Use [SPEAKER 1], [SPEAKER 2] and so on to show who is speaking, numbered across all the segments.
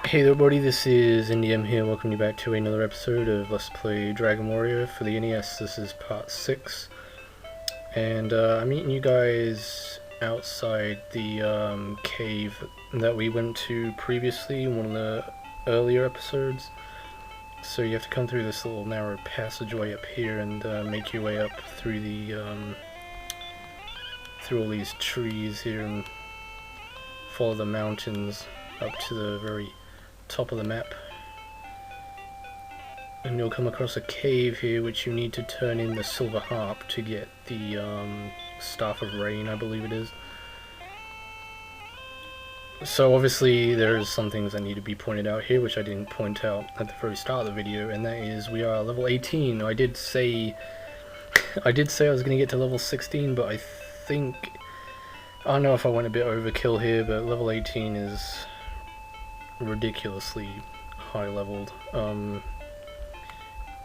[SPEAKER 1] Hey there buddy, this is NDM here, welcome you back to another episode of Let's Play Dragon Warrior for the NES. This is part 6, and I'm meeting you guys outside the cave that we went to previously in one of the earlier episodes. So you have to come through this little narrow passageway up here and make your way up through the through all these trees here and follow the mountains up to the very top of the map, and you'll come across a cave here which you need to turn in the silver harp to get the Staff of Rain, I believe it is. So obviously there's some things that need to be pointed out here which I didn't point out at the very start of the video, and that is we are level 18. I did say I was going to get to level 16, but I don't know if I went a bit overkill here, but level 18 is ridiculously high leveled.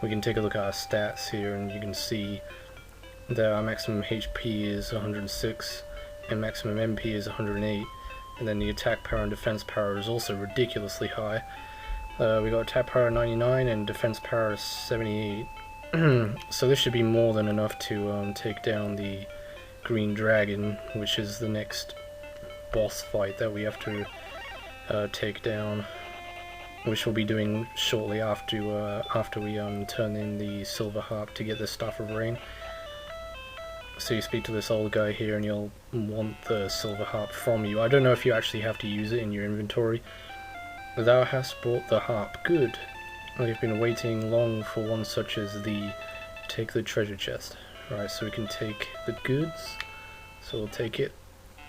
[SPEAKER 1] We can take a look at our stats here and you can see that our maximum HP is 106 and maximum MP is 108, and then the attack power and defense power is also ridiculously high. We got attack power 99 and defense power 78. So this should be more than enough to take down the green dragon, which is the next boss fight that we have to take down, which we'll be doing shortly after we turn in the silver harp to get the Staff of Rain. So you speak to this old guy here and you'll want the silver harp from you. I don't know if you actually have to use it in your inventory. Thou hast brought the harp. Good. I have been waiting long for one such as thee. Take the treasure chest. Alright, so we can take the goods. So we'll take it.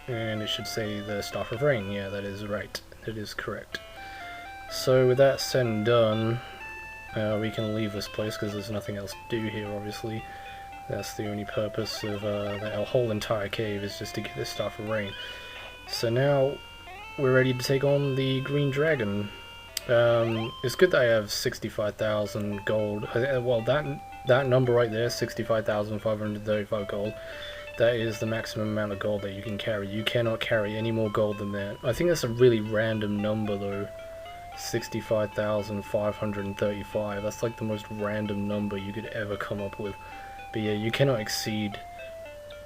[SPEAKER 1] And it should say the Staff of Rain. Yeah, that is right. That is correct. So with that said and done, we can leave this place because there's nothing else to do here, obviously. That's the only purpose of the whole entire cave, is just to get this Staff of Rain. So now we're ready to take on the green dragon. It's good that I have 65,000 gold. Well, that number right there, 65,535 gold, that is the maximum amount of gold that you can carry. You cannot carry any more gold than that. I think that's a really random number though. 65,535. That's like the most random number you could ever come up with. But yeah, you cannot exceed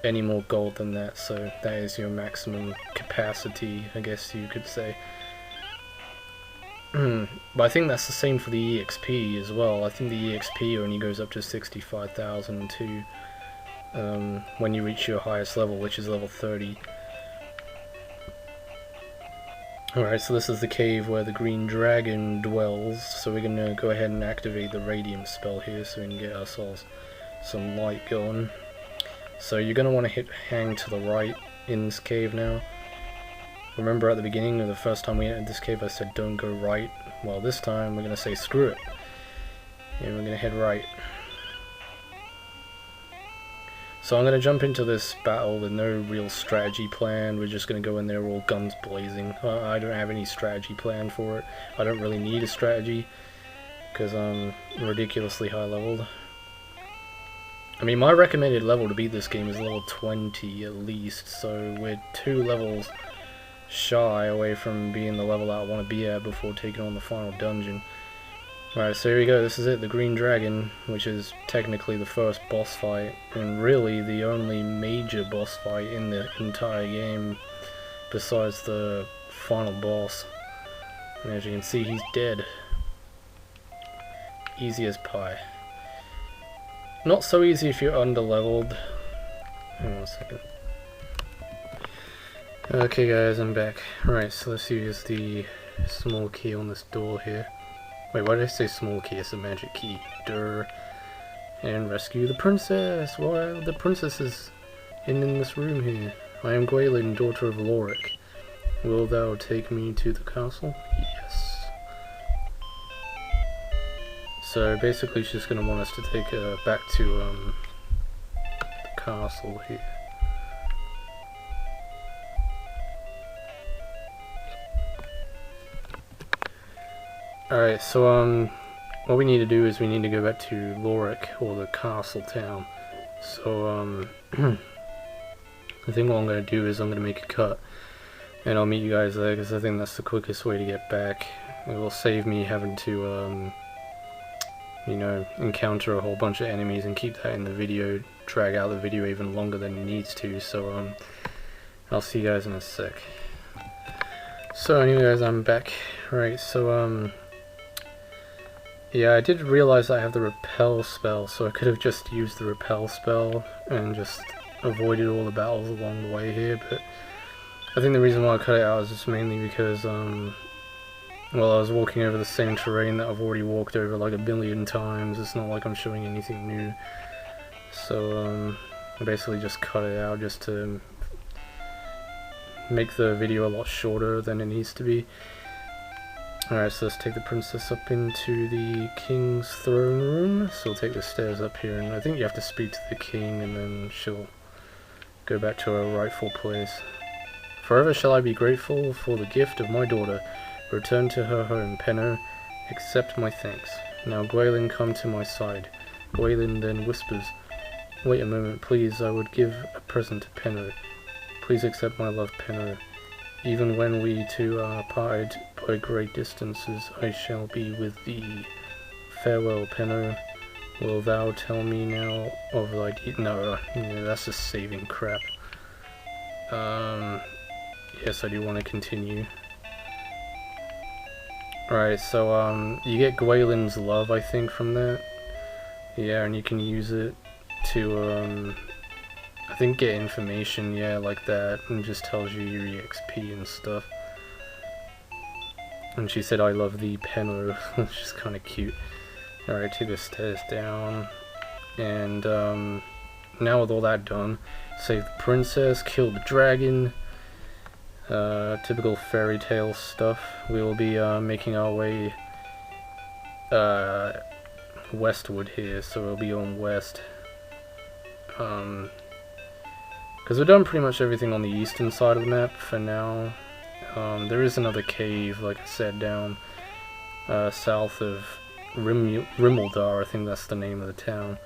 [SPEAKER 1] any more gold than that, so that is your maximum capacity, I guess you could say. But I think that's the same for the EXP as well. I think the EXP only goes up to 65,000 too. When you reach your highest level, which is level 30. Alright, so this is the cave where the green dragon dwells, so we're gonna go ahead and activate the radiant spell here so we can get ourselves some light going. So you're gonna want to hit hang to the right in this cave now. Remember at the beginning of the first time we entered this cave I said don't go right? Well, this time we're gonna say screw it. And we're gonna head right. So I'm going to jump into this battle with no real strategy plan. We're just going to go in there all guns blazing. I don't have any strategy plan for it. I don't really need a strategy because I'm ridiculously high leveled. I mean, my recommended level to beat this game is level 20 at least, so we're 2 levels shy away from being the level I want to be at before taking on the final dungeon. Alright, so here we go, this is it, the green dragon, which is technically the first boss fight, and really the only major boss fight in the entire game, besides the final boss. And as you can see, he's dead. Easy as pie. Not so easy if you're under-leveled. Hang on a second. Okay guys, I'm back. Right, so let's use the small key on this door here. Wait, why did I say small key? It's a magic key. Durr. And rescue the princess! Well, the princess is in this room here. I am Gwaelin, daughter of Lorik. Will thou take me to the castle? Yes. So basically she's going to want us to take her back to the castle here. Alright, so what we need to do is we need to go back to Lorik, or the castle town. So I think what I'm going to do is I'm going to make a cut and I'll meet you guys there because I think that's the quickest way to get back. It will save me having to, you know, encounter a whole bunch of enemies and keep that in the video, drag out the video even longer than it needs to. So I'll see you guys in a sec. So anyway guys, I'm back. Right, so yeah, I did realize I have the repel spell, so I could have just used the repel spell and just avoided all the battles along the way here, but I think the reason why I cut it out is just mainly because well, I was walking over the same terrain that I've already walked over like a billion times. It's not like I'm showing anything new, so I basically just cut it out just to make the video a lot shorter than it needs to be. Alright, so let's take the princess up into the king's throne room. So we'll take the stairs up here, and I think you have to speak to the king and then she'll go back to her rightful place. Forever shall I be grateful for the gift of my daughter. Return to her home, Peno. Accept my thanks. Now Gwaelin, come to my side. Gwaelin then whispers, wait a moment, please, I would give a present to Peno. Please accept my love, Peno. Even when we two are parted by great distances, I shall be with thee. Farewell, Peno. Will thou tell me now of thy no, yeah, that's just saving crap. Yes, I do want to continue. Alright, so you get Gwaelin's love, I think, from that. Yeah, and you can use it to I think get information, yeah, like that, and just tells you your EXP and stuff. And she said, I love thee, Peno, which is kind of cute. Alright, take the stairs down, and now with all that done, save the princess, kill the dragon, typical fairy tale stuff. We will be making our way westward here, so we'll be on west. Because we've done pretty much everything on the eastern side of the map for now. There is another cave, like I said, down south of Rimeldar, I think that's the name of the town.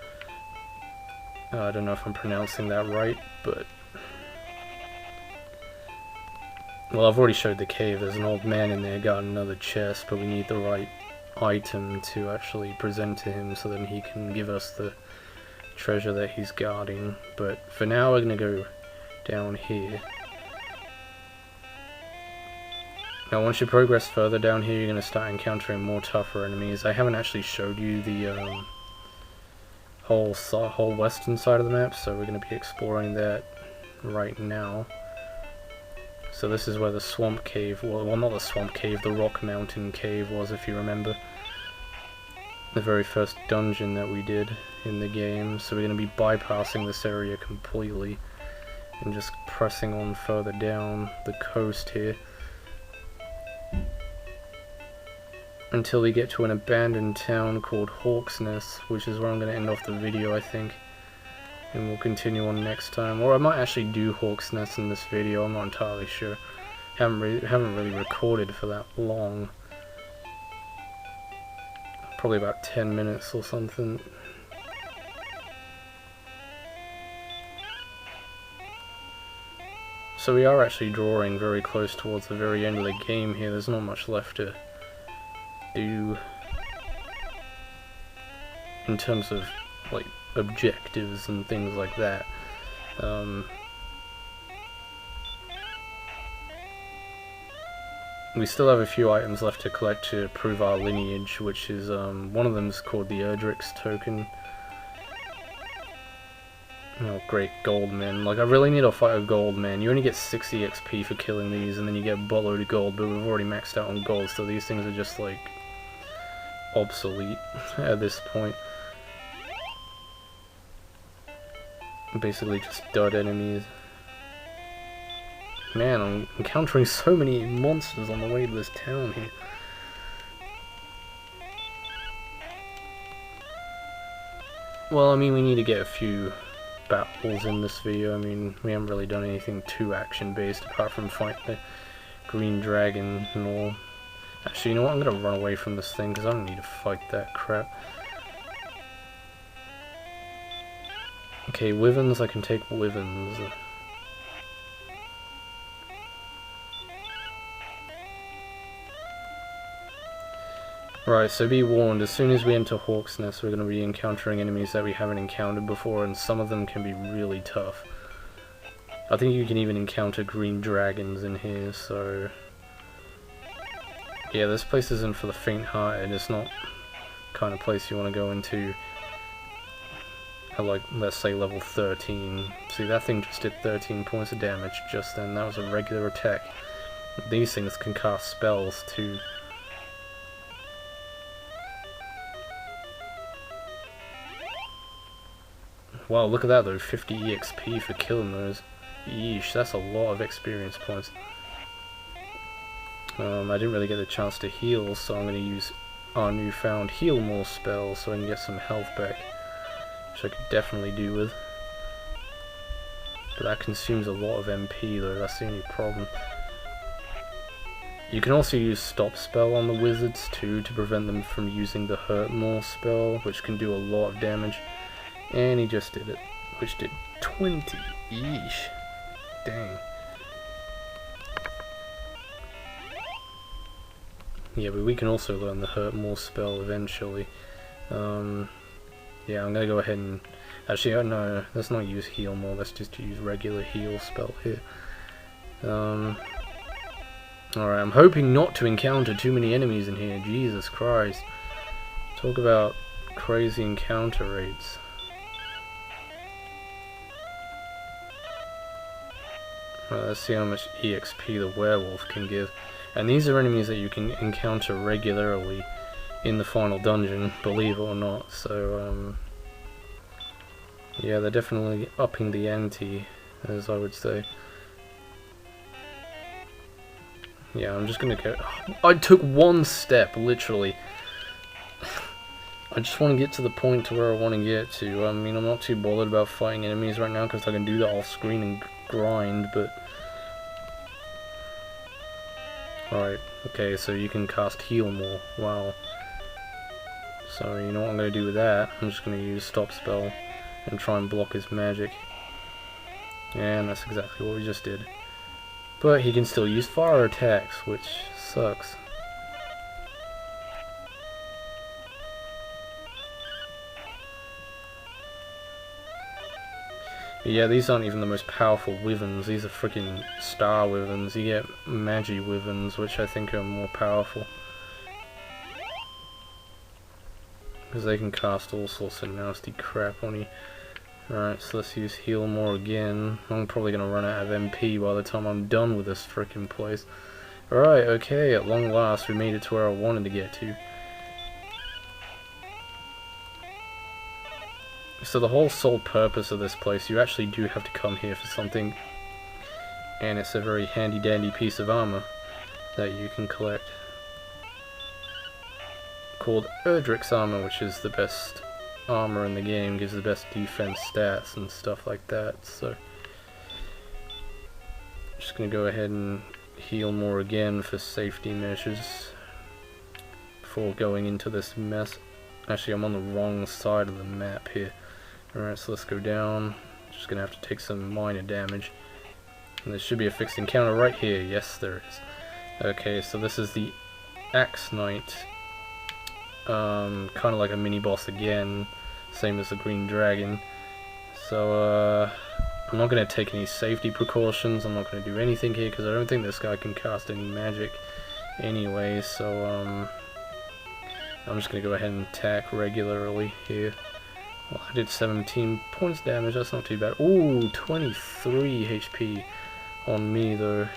[SPEAKER 1] I don't know if I'm pronouncing that right, but... Well, I've already showed the cave. There's an old man in there, got another chest, but we need the right item to actually present to him so that he can give us the treasure that he's guarding. But for now we're gonna go down here. Now once you progress further down here, you're gonna start encountering more tougher enemies. I haven't actually showed you the whole western side of the map, so we're gonna be exploring that right now. So this is where the swamp cave, well not the swamp cave, the rock mountain cave was, if you remember. The very first dungeon that we did in the game, so we're going to be bypassing this area completely and just pressing on further down the coast here until we get to an abandoned town called Hawk's Nest, which is where I'm going to end off the video, I think, and we'll continue on next time. Or I might actually do Hawk's Nest in this video, I'm not entirely sure. Haven't really recorded for that long. Probably about 10 minutes or something. So we are actually drawing very close towards the very end of the game here. There's not much left to do in terms of like objectives and things like that. We still have a few items left to collect to prove our lineage, which is, one of them is called the Erdrick's token. Oh great, Goldman. Like, I really need to fight a Goldman. You only get 60 XP for killing these, and then you get a buttload of gold, but we've already maxed out on gold, so these things are just, like, obsolete at this point. Basically just dud enemies. Man, I'm encountering so many monsters on the way to this town here. Well, I mean, we need to get a few battles in this video. I mean, we haven't really done anything too action-based apart from fight the green dragon and all. Actually, you know what? I'm gonna run away from this thing because I don't need to fight that crap. Okay, Wyverns, I can take Wyverns. Right, so be warned, as soon as we enter Hawk's Nest, we're going to be encountering enemies that we haven't encountered before, and some of them can be really tough. I think you can even encounter green dragons in here, so... yeah, this place isn't for the faint-hearted. It's not the kind of place you want to go into at, like, let's say level 13. See, that thing just did 13 points of damage just then. That was a regular attack. These things can cast spells too. Wow, look at that though, 50 EXP for killing those. Yeesh, that's a lot of experience points. I didn't really get a chance to heal, so I'm going to use our newfound heal more spell so I can get some health back, which I could definitely do with. But that consumes a lot of MP though, that's the only problem. You can also use stop spell on the wizards too to prevent them from using the hurt more spell, which can do a lot of damage. And he just did it, which did 20. Yeesh. Dang. Yeah, but we can also learn the hurt more spell eventually. Yeah, I'm gonna go ahead and... actually, no, let's not use heal more, let's just use regular heal spell here. Alright, I'm hoping not to encounter too many enemies in here, Jesus Christ. Talk about crazy encounter rates. Right, let's see how much EXP the werewolf can give. And these are enemies that you can encounter regularly in the final dungeon, believe it or not. So, yeah, they're definitely upping the ante, as I would say. Yeah, I'm just gonna go... I took one step, literally. I just want to get to the point to where I want to get to. I mean, I'm not too bothered about fighting enemies right now, because I can do that off screen and grind, but... alright, okay, so you can cast heal more. Wow. So, you know what I'm going to do with that? I'm just going to use stop spell and try and block his magic. And that's exactly what we just did. But he can still use fire attacks, which sucks. But yeah, these aren't even the most powerful wyverns. These are freaking star wyverns. You get magi wyverns, which I think are more powerful. Because they can cast all sorts of nasty crap on you. Alright, so let's use heal more again. I'm probably going to run out of MP by the time I'm done with this freaking place. Alright, okay, at long last we made it to where I wanted to get to. So the whole sole purpose of this place, you actually do have to come here for something. And it's a very handy dandy piece of armor that you can collect. Called Erdrick's armor, which is the best armor in the game, gives the best defense stats and stuff like that. So just gonna go ahead and heal more again for safety measures before going into this mess. Actually, I'm on the wrong side of the map here. Alright, so let's go down. Just gonna have to take some minor damage. And there should be a fixed encounter right here. Yes, there is. Okay, so this is the Axe Knight. Kind of like a mini boss again, same as the green dragon. So I'm not going to take any safety precautions. I'm not going to do anything here because I don't think this guy can cast any magic anyway. So I'm just going to go ahead and attack regularly here. Well, I did 17 points damage. That's not too bad. Ooh, 23 HP on me though.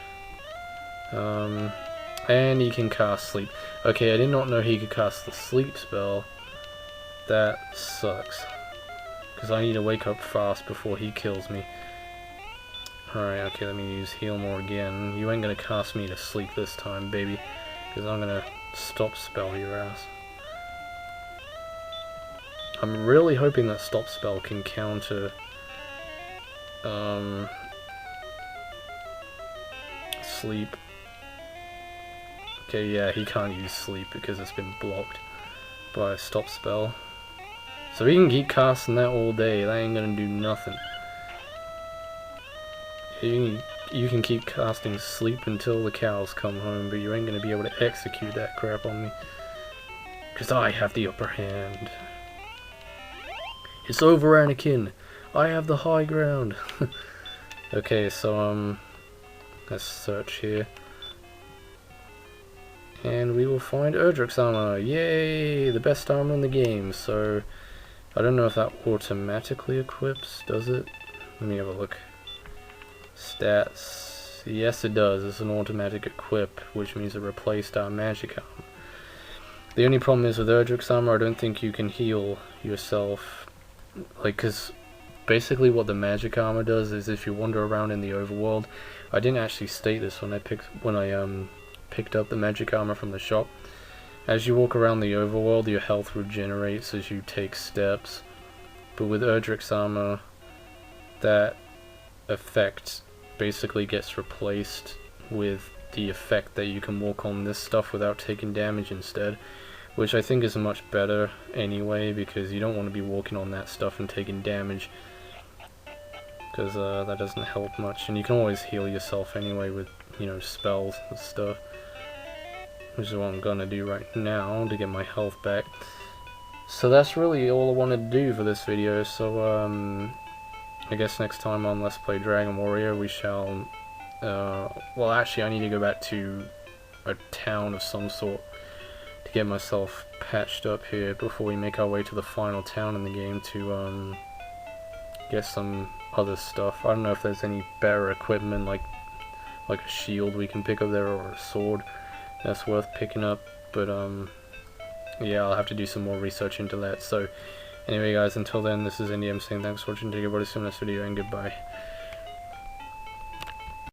[SPEAKER 1] And he can cast sleep. Okay, I did not know he could cast the sleep spell. That sucks. Because I need to wake up fast before he kills me. Alright, okay, let me use heal more again. You ain't gonna cast me to sleep this time, baby. Because I'm gonna stop spell your ass. I'm really hoping that stop spell can counter... sleep. Okay, yeah, he can't use sleep because it's been blocked by a stop spell. So he can keep casting that all day, that ain't gonna do nothing. You can keep casting sleep until the cows come home, but you ain't gonna be able to execute that crap on me. because I have the upper hand. It's over, Anakin. I have the high ground. Okay, so let's search here. And we will find Erdrick's armor. Yay! The best armor in the game. So, I don't know if that automatically equips, does it? Let me have a look. Stats. Yes, it does. It's an automatic equip, which means it replaced our magic armor. The only problem is with Erdrick's armor, I don't think you can heal yourself. Like, because basically what the magic armor does is if you wander around in the overworld, I didn't actually state this when I picked up the magic armor from the shop. As you walk around the overworld, your health regenerates as you take steps. But with Erdrick's armor, that effect basically gets replaced with the effect that you can walk on this stuff without taking damage instead, which I think is much better anyway, because you don't want to be walking on that stuff and taking damage, because that doesn't help much. And you can always heal yourself anyway with, you know, spells and stuff, which is what I'm gonna do right now to get my health back. So that's really all I wanted to do for this video. So I guess next time on Let's Play Dragon Warrior we shall well, actually I need to go back to a town of some sort to get myself patched up here before we make our way to the final town in the game to get some other stuff. I don't know if there's any better equipment like a shield we can pick up there, or a sword that's worth picking up, but yeah, I'll have to do some more research into that. So anyway guys, until then, this is NDM saying thanks for watching, take everybody, see you in the next video, and goodbye.